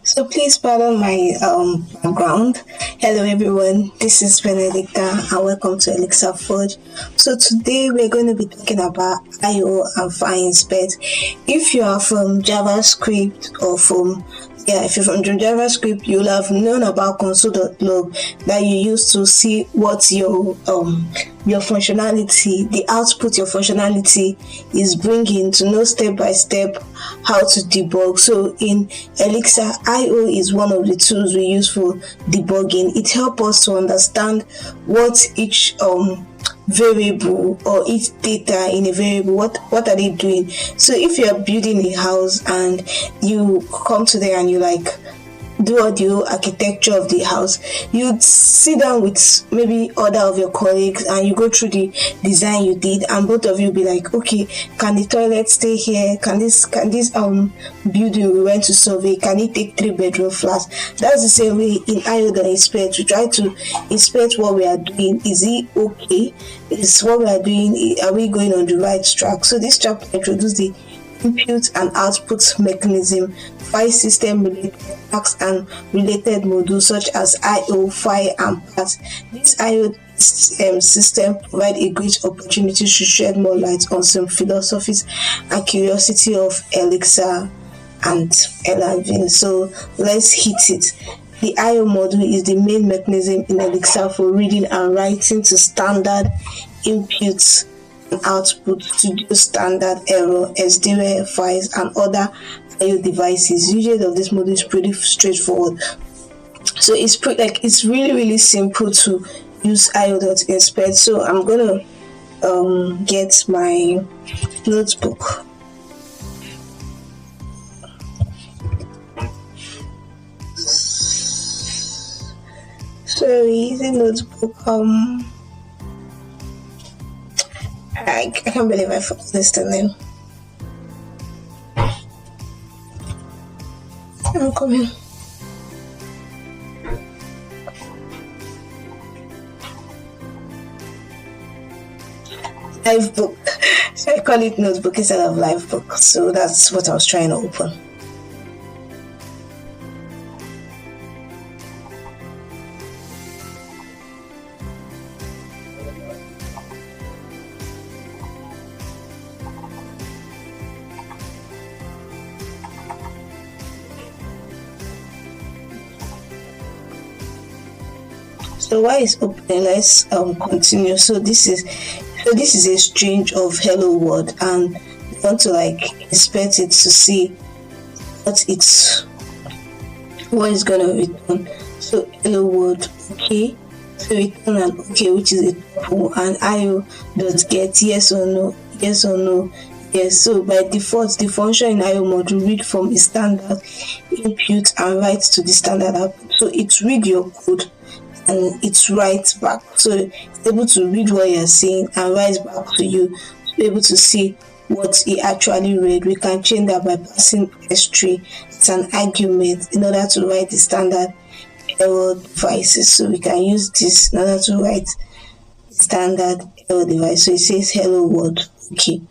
So please pardon my background. Hello everyone, this is Benedicta and welcome to Elixir Forge. So today we're going to be talking about IO and IEx.pry. If you are from JavaScript or if you're from JavaScript, you'll have known about console.log that you use to see what your functionality, the output your functionality is bringing, to know step by step how to debug. So in Elixir, IO is one of the tools we use for debugging. It helps us to understand what each variable or each data in a variable, what are they doing. So if you're building a house and you come to there and you do audio architecture of the house, you'd sit down with maybe other of your colleagues and you go through the design you did, and both of you be like, okay, can the toilet stay here? Can this building we went to survey, can it take 3-bedroom flats? That's the same way in IO.inspect. We try to inspect what we are doing. Is it okay? Is what we are doing, are we going on the right track? So this chapter introduces the input and output mechanism, file system related tasks and related modules such as IO, file, and path. This IO system provide a great opportunity to shed more light on some philosophies and curiosity of Elixir and elixirLang. So let's hit it. The IO module is the main mechanism in Elixir for reading and writing to standard inputs and output to do standard error, SDR files, and other IO devices. Usage of this module is pretty straightforward. So it's really simple to use IO.inspect. So I'm gonna get my notebook. Sorry, the notebook. I can't believe I forgot this name. I'm coming. Live book. So I call it notebook instead of live book. So that's what I was trying to open. So while it's opening, let's continue. So this is a string of hello world, and we want to inspect it to see what it's gonna return. So hello world, okay. So return an okay, which is a tuple, and IO.get yes or no, yes or no, yes. So by default, the function in IO module read from a standard input and write to the standard output. So it read your code and it writes back. So it's able to read what you're saying and write back to you to be able to see what he actually read. We can change that by passing S3 as an argument in order to write the standard error devices. So we can use this in order to write standard error device. So it says hello world, okay.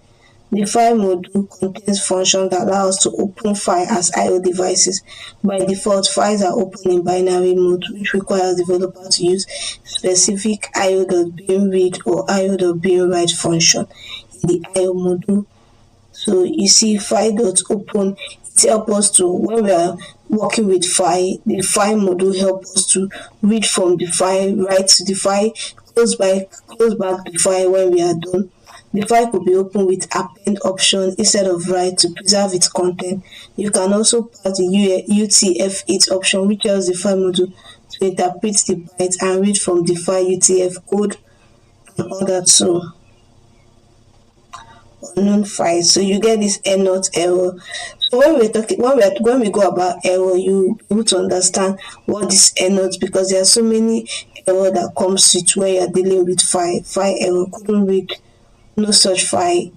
The file module contains functions that allow us to open files as IO devices. By default, files are open in binary mode, which requires developers to use specific IO.being-read or IO.being-write function in the IO module. So you see file.open, it helps us to, when we are working with file, the file module helps us to read from the file, write to the file, close back the file when we are done. The file could be opened with append option instead of write to preserve its content. You can also pass the UTF-8 option, which allows the file module to interpret the bytes and read from the file UTF code and other too. Unknown files. So you get this not error. So when we go about error, you be able to understand what is not, because there are so many error that comes with when you're dealing with file error. Couldn't read. No such file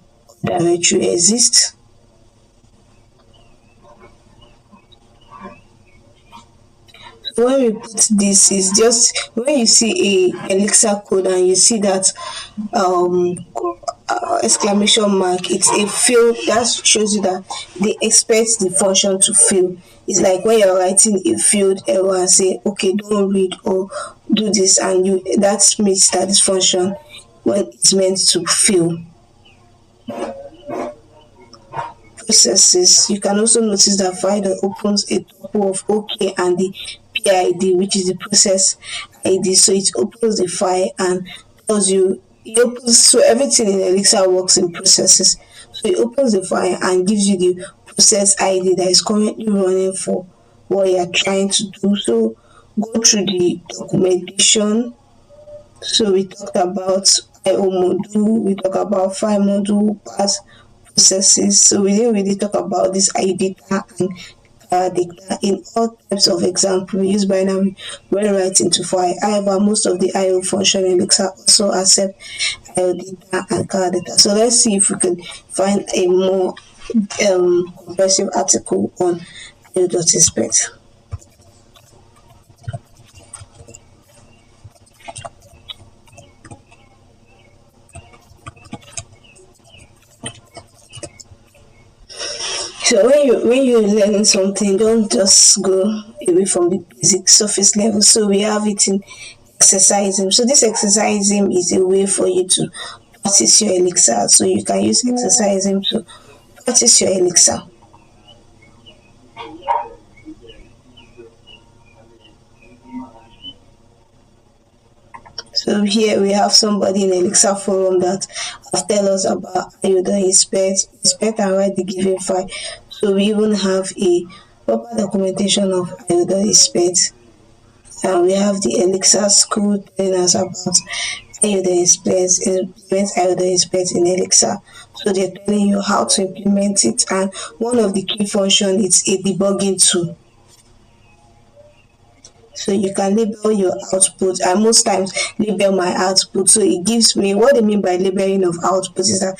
directory exists. So when we put this, is just when you see a Elixir code and you see that exclamation mark, it's a field that shows you that they expect the function to fill. It's like when you're writing a field error and say, okay, don't read or do this, and you that means that this function when it's meant to fill. Processes, you can also notice that file that opens a tuple of OK and the PID, which is the process ID. So it opens the file and tells you, it opens, so everything in Elixir works in processes. So it opens the file and gives you the process ID that is currently running for what you are trying to do. So go through the documentation. So we talked about IO module, we talked about file module, pass processes. So we didn't really talk about this ID data and data. In all types of example, we use binary when writing to file. However, most of the IO function in Elixir also accept IO data and car data. So let's see if we can find a more comprehensive article on IO.inspect. So when you learn something, don't just go away from the basic surface level. So we have it in exercising. So this exercising is a way for you to practice your Elixir. So you can use exercising to practice your Elixir. So here we have somebody in Elixir forum that has tell us about IO.inspect, inspect and write the given file. So we even have a proper documentation of IO.inspect, and we have the Elixir school telling us about IO.inspect, implement IO.inspect in Elixir. So they're telling you how to implement it, and one of the key functions is a debugging tool. So you can label your output. I most times label my output. So it gives me, what I mean by labeling of output is that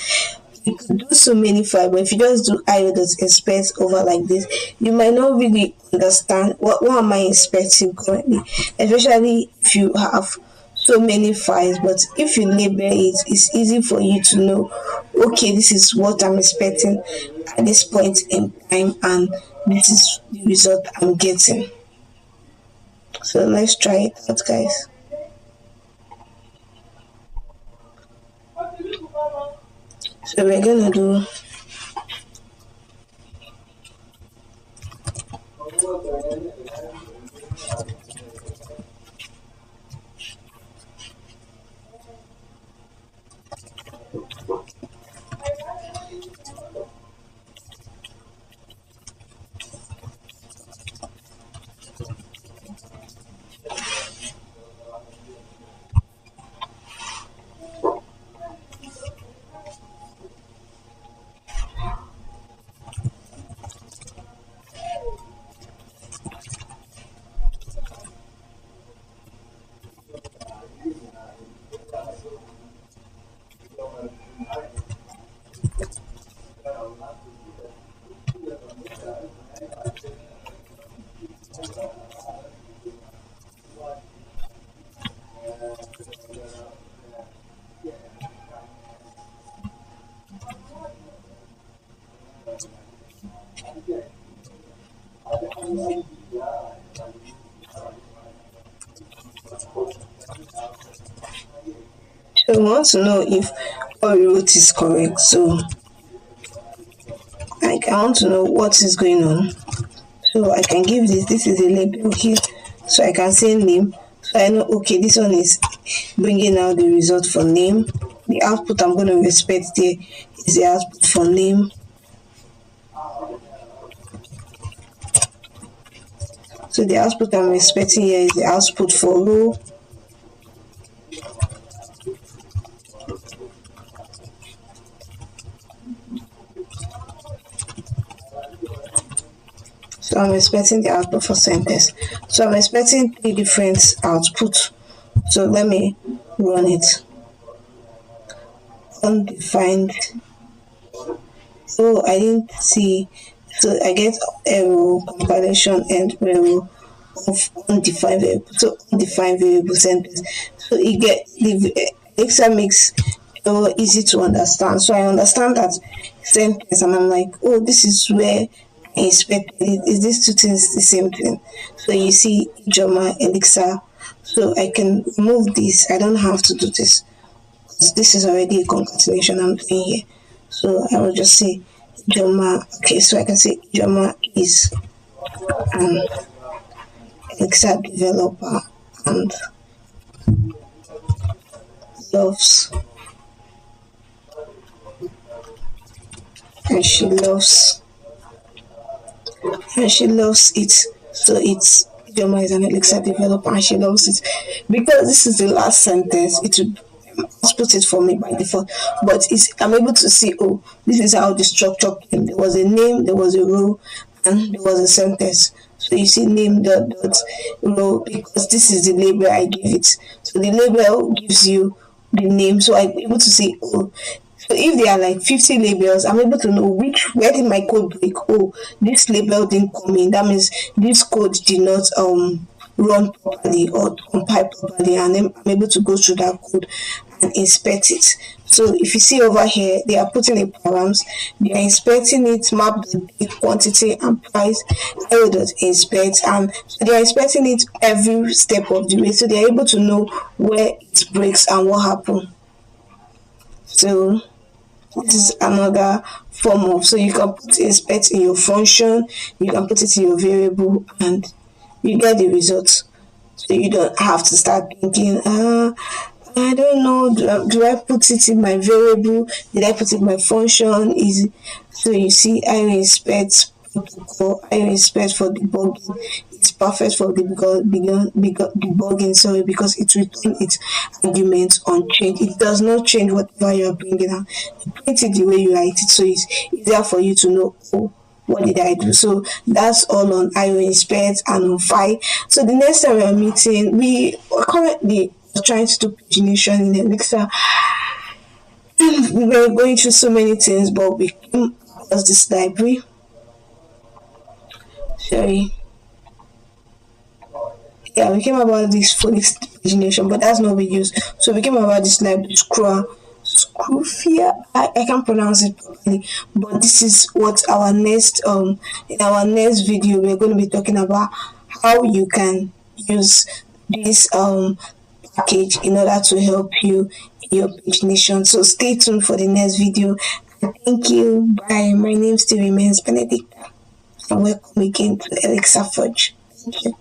you could do so many files, but if you just do IO.inspect over like this, you might not really understand what am I inspecting currently, especially if you have so many files. But if you label it, it's easy for you to know, okay, this is what I'm expecting at this point in time, and this is the result I'm getting. So let's try it out, guys. So we're gonna do so we want to know if what we wrote is correct. So I want to know what is going on. So I can give this is a label here. So I can say name. So I know, okay, this one is bringing out the result for name. The output I'm going to expect there is the output for name. So the output I'm expecting here is the output for row. So I'm expecting the output for sentence. So I'm expecting 3 different outputs. So let me run it. Undefined. So I didn't see. So I get error compilation and error of undefined variable. So undefined variable sentence. So it get the Elixir makes so easy to understand. So I understand that sentence and I'm like, oh, this is where I expected it. Is these two things the same thing? So you see Ijoma, Elixir. So I can remove this. I don't have to do this. This is already a concatenation I'm doing here. So I will just say Ijoma. Okay, so I can say Ijoma is an Elixir developer and loves and she loves it. So it's Ijoma is an Elixir developer and she loves it. Because this is the last sentence, it would just put it for me by default. But I'm able to see, oh, this is how the structure came. There was a name, there was a row, and there was a sentence. So you see name dot row because this is the label I give it. So the label gives you the name. So I'm able to see, oh, so if there are like 50 labels, I'm able to know where did my code break. Oh, this label didn't come in. That means this code did not run properly or compile properly, and then I'm able to go through that code and inspect it. So if you see over here, they are putting a params, they are inspecting it, map the quantity and price, IO.inspect, and so they are inspecting it every step of the way. So they are able to know where it breaks and what happened. So this is another form of, so you can put inspect in your function, you can put it in your variable, and you get the results. So you don't have to start thinking, I don't know, do I put it in my variable? Did I put it in my function? So you see IO.inspect protocol, IO.inspect for debugging. It's perfect for debugging, sorry, because it returns its arguments unchanged. It does not change whatever you are bringing out. You print it the way you write it, so it's easier for you to know, oh, what did I do? So that's all on IO.inspect and on file. So the next time we are meeting, we are currently trying to do pagination in Elixir. We were going through so many things, but we came across this library. Sorry. Yeah, we came about this phonics pagination, but that's not what we use. So we came about this library, Scrufia. I can't pronounce it properly, but this is what our next in our next video we're going to be talking about how you can use this package in order to help you in your pagination. So stay tuned for the next video. Thank you. Bye. My name still remains Benedicta, and welcome again to Elixir Forge. Thank you.